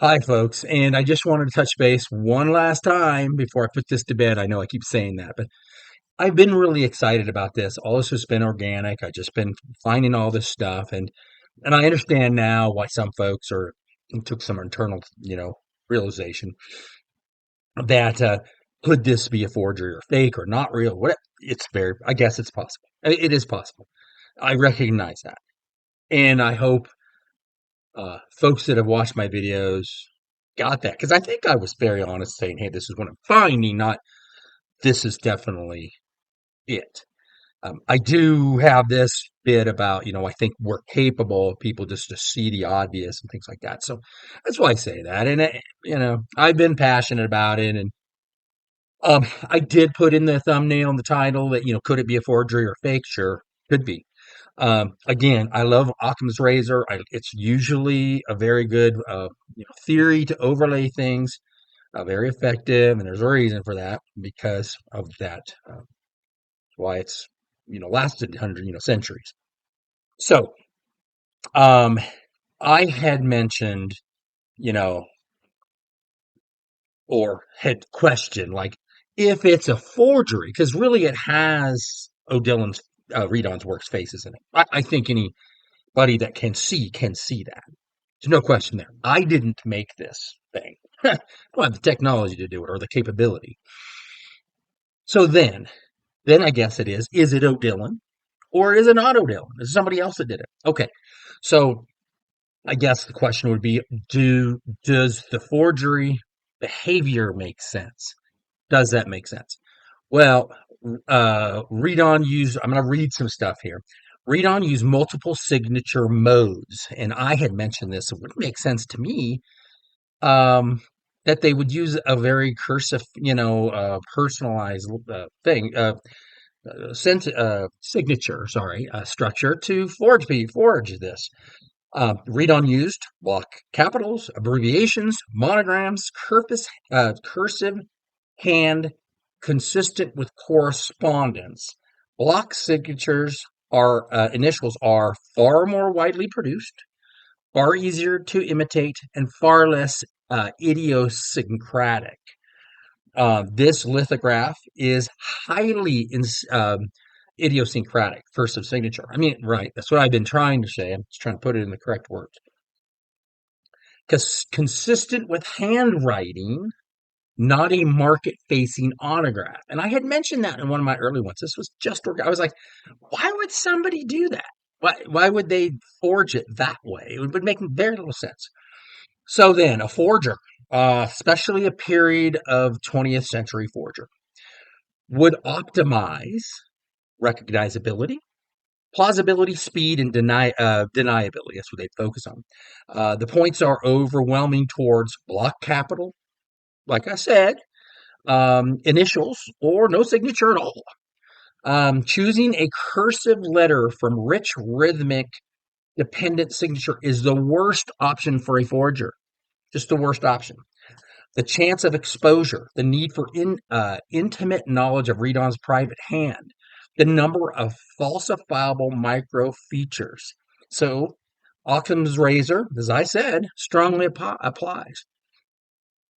Hi, folks, and I just wanted to touch base one last time before I put this to bed. I know I keep saying that, but I've been really excited about this. All this has been organic. I've just been finding all this stuff, and I understand now why some folks are took some internal, realization that could this be a forgery or fake or not real? What it's very, I guess it's possible. It is possible. I recognize that, and I hope folks that have watched my videos got that because I think I was very honest saying, "Hey, this is what I'm finding, not this is definitely it." I do have this bit about, I think we're capable of people just to see the obvious and things like that. So that's why I say that. And I've been passionate about it, and I did put in the thumbnail and the title that, could it be a forgery or fake? Sure, could be. Again, I love Occam's razor. It's usually a very good theory to overlay things, very effective, and there's a reason for that because of that. Why it's lasted centuries. So um, I had mentioned you know or had questioned like if it's a forgery because really it has Odilon's Redon's works faces in it. I think anybody that can see that. There's no question there. I didn't make this thing. I don't have the technology to do it or the capability. So then I guess it is. Is it Odilon or is it not Odilon? Is it somebody else that did it? Okay. So I guess the question would be, does the forgery behavior make sense? Does that make sense? Well, read on use. I'm going to read some stuff here. Read on use multiple signature modes, and I had mentioned this. It wouldn't make sense to me that they would use a very cursive, personalized thing, signature, sorry, structure to forge this. Read on used block capitals, abbreviations, monograms, cursive hand, consistent with correspondence. Block signatures are initials are far more widely produced, far easier to imitate, and far less idiosyncratic. This lithograph is highly idiosyncratic, first of signature. I mean, right, that's what I've been trying to say. I'm just trying to put it in the correct words. Because consistent with handwriting, not a market facing autograph. And I had mentioned that in one of my early ones. This was just, I was like, why would somebody do that? Why would they forge it that way? It would make very little sense. So then, a forger, especially a period of 20th century forger, would optimize recognizability, plausibility, speed, and deniability. That's what they focus on. The points are overwhelming towards block capital, like I said, initials, or no signature at all. Choosing a cursive letter from rich rhythmic dependent signature is the worst option for a forger. Just the worst option. The chance of exposure, the need for intimate knowledge of Redon's private hand, the number of falsifiable micro features. So, Occam's razor, as I said, strongly applies.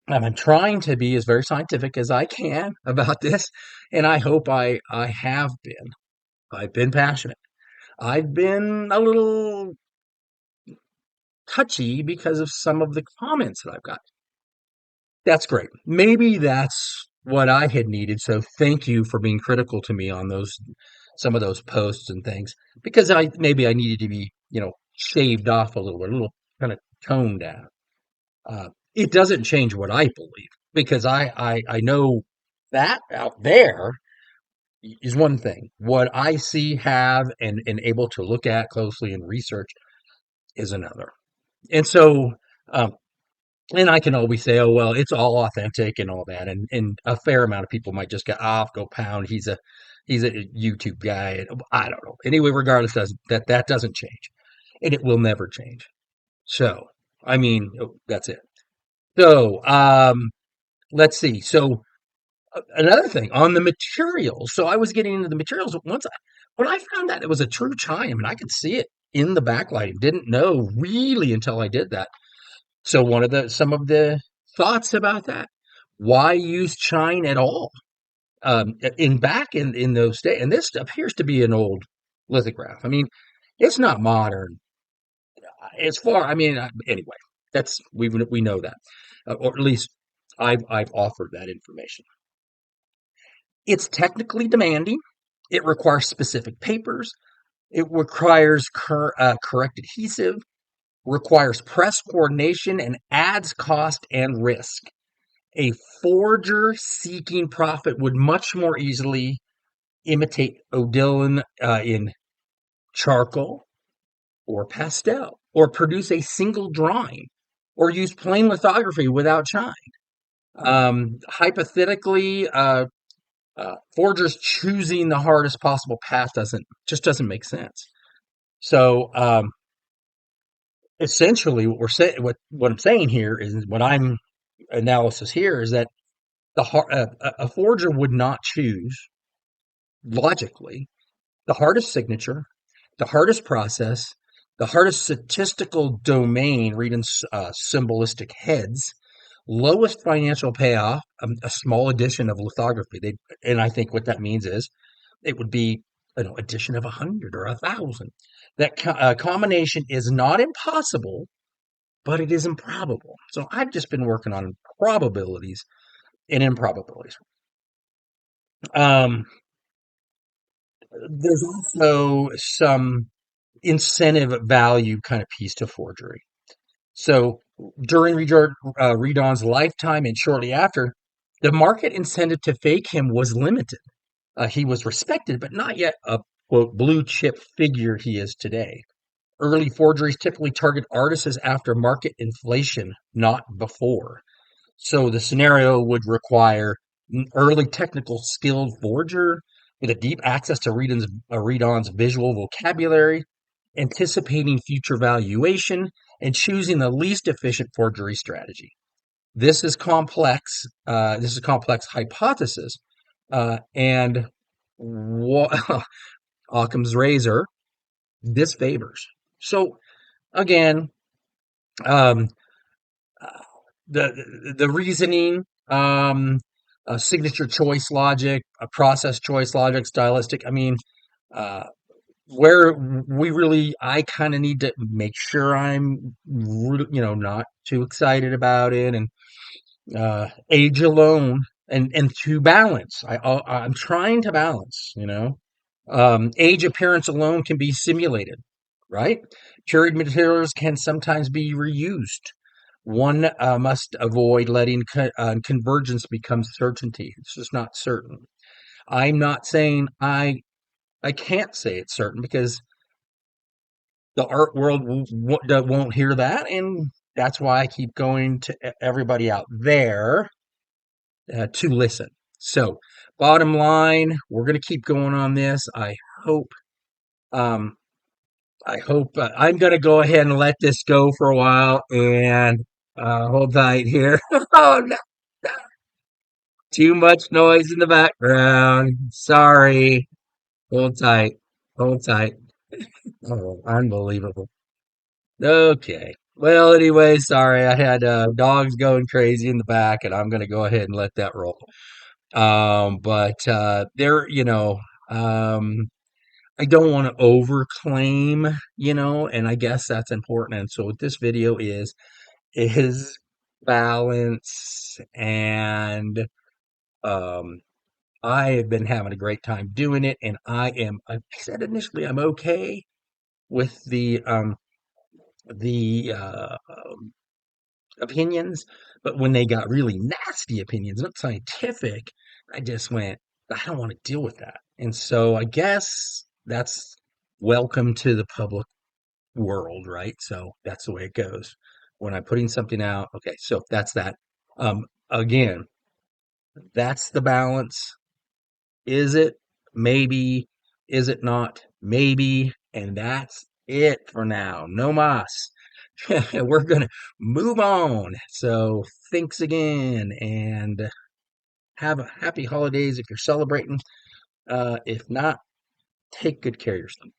I'm trying to be as very scientific as I can about this, and I hope I have been. I've been passionate. I've been a little touchy because of some of the comments that I've got. That's great. Maybe that's what I had needed. So thank you for being critical to me on those some of those posts and things because I needed to be shaved off a little kind of toned down. It doesn't change what I believe because I know that out there is one thing. What I see, have, and able to look at closely and research is another. And so, um, and I can always say, oh well, it's all authentic and all that, and a fair amount of people might just go off, go pound. He's a YouTube guy. I don't know. Anyway, regardless, that doesn't change, and it will never change. So, I mean, that's it. So, let's see. So, another thing on the materials. So, I was getting into the materials when I found that it was a true chime, and I could see it in the backlight. Didn't know really until I did that. So some of the thoughts about that, why use Chine at all? In back in those days, and this appears to be an old lithograph. I mean, it's not modern as far. I mean, anyway, that's we know that, or at least I've offered that information. It's technically demanding. It requires specific papers. It requires correct adhesive. Requires press coordination and adds cost and risk. A forger seeking profit would much more easily imitate Odilon in charcoal or pastel, or produce a single drawing, or use plain lithography without shine. Hypothetically, forgers choosing the hardest possible path doesn't make sense. So essentially, what I'm saying here is what I'm analysis here is that a forger would not choose logically the hardest signature, the hardest process, the hardest statistical domain, reading symbolistic heads, lowest financial payoff, a small addition of lithography. And I think what that means is it would be an addition of 100 or 1,000. That combination is not impossible, but it is improbable. So I've just been working on probabilities and improbabilities. Um, there's also some incentive value kind of piece to forgery. So during Redon's lifetime and shortly after, the market incentive to fake him was limited. He was respected, but not yet a quote blue chip figure he is today. Early forgeries typically target artists after market inflation, not before. So the scenario would require an early technical skilled forger with a deep access to Redon's visual vocabulary, anticipating future valuation, and choosing the least efficient forgery strategy. This is complex. This is a complex hypothesis, and Occam's razor disfavors. So again, um, the reasoning, signature choice logic, process choice logic, stylistic. I mean, uh, where I kind of need to make sure I'm, not too excited about it, and age alone, and to balance. I'm trying to balance. Age appearance alone can be simulated, right? Curated materials can sometimes be reused. One must avoid letting convergence become certainty. It's just not certain. I'm not saying I can't say it's certain because the art world won't hear that, and that's why I keep going to everybody out there to listen. So, bottom line, we're going to keep going on this. Hope. Um, I hope I'm going to go ahead and let this go for a while and hold tight here. Oh no, too much noise in the background. Sorry. Hold tight. Hold tight. Oh, unbelievable. Okay. Well, anyway, sorry. I had dogs going crazy in the back, and I'm going to go ahead and let that roll. But um, I don't want to overclaim, and I guess that's important. And so what this video is balance, and um, I have been having a great time doing it, and I said initially I'm okay with the opinions, but when they got really nasty opinions, not scientific, I just went, I don't want to deal with that. And so I guess that's welcome to the public world, right? So that's the way it goes. When I'm putting something out, okay, so that's that. Again, that's the balance. Is it? Maybe. Is it not? Maybe. And that's it for now. No mas. We're going to move on. So thanks again, and have a happy holidays if you're celebrating. If not, take good care of yourself.